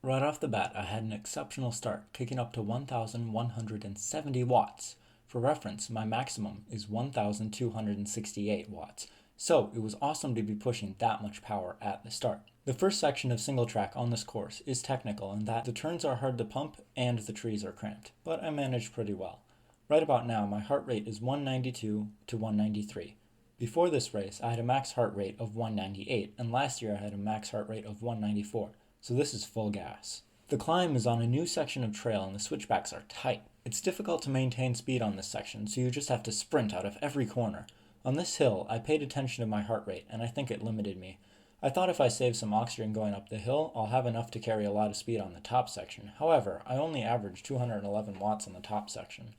Right off the bat, I had an exceptional start, kicking up to 1,170 watts. For reference, my maximum is 1,268 watts, so it was awesome to be pushing that much power at the start. The first section of single track on this course is technical in that the turns are hard to pump and the trees are cramped, but I managed pretty well. Right about now, my heart rate is 192 to 193. Before this race, I had a max heart rate of 198, and last year I had a max heart rate of 194. So this is full gas. The climb is on a new section of trail and the switchbacks are tight. It's difficult to maintain speed on this section, so you just have to sprint out of every corner. On this hill, I paid attention to my heart rate, and I think it limited me. I thought if I save some oxygen going up the hill, I'll have enough to carry a lot of speed on the top section. However, I only averaged 211 watts on the top section.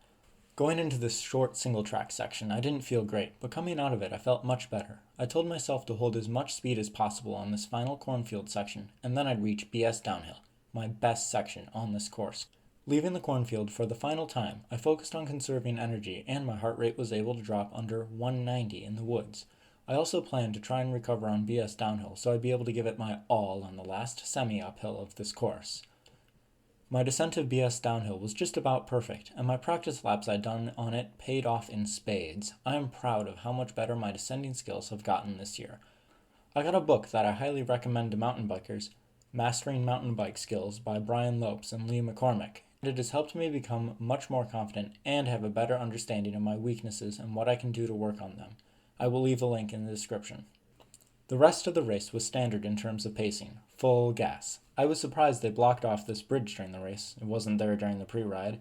Going into this short single track section, I didn't feel great, but coming out of it, I felt much better. I told myself to hold as much speed as possible on this final cornfield section, and then I'd reach BS downhill, my best section on this course. Leaving the cornfield for the final time, I focused on conserving energy, and my heart rate was able to drop under 190 in the woods. I also planned to try and recover on BS downhill, so I'd be able to give it my all on the last semi-uphill of this course. My descent of BS downhill was just about perfect, and my practice laps I'd done on it paid off in spades. I am proud of how much better my descending skills have gotten this year. I got a book that I highly recommend to mountain bikers, Mastering Mountain Bike Skills by Brian Lopes and Lee McCormick. It has helped me become much more confident and have a better understanding of my weaknesses and what I can do to work on them. I will leave a link in the description. The rest of the race was standard in terms of pacing, full gas. I was surprised they blocked off this bridge during the race. It wasn't there during the pre-ride.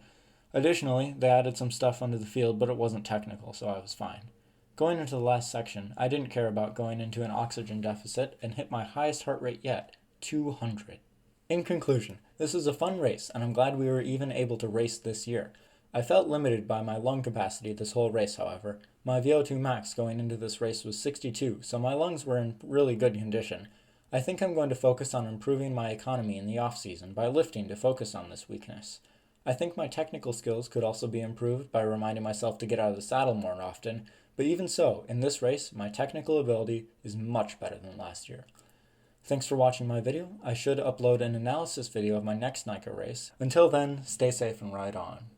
Additionally, they added some stuff under the field, but it wasn't technical, so I was fine. Going into the last section, I didn't care about going into an oxygen deficit and hit my highest heart rate yet, 200. In conclusion, this was a fun race, and I'm glad we were even able to race this year. I felt limited by my lung capacity this whole race, however. My VO2 max going into this race was 62, so my lungs were in really good condition. I think I'm going to focus on improving my economy in the off-season by lifting to focus on this weakness. I think my technical skills could also be improved by reminding myself to get out of the saddle more often, but even so, in this race, my technical ability is much better than last year. Thanks for watching my video. I should upload an analysis video of my next NICA race. Until then, stay safe and ride on.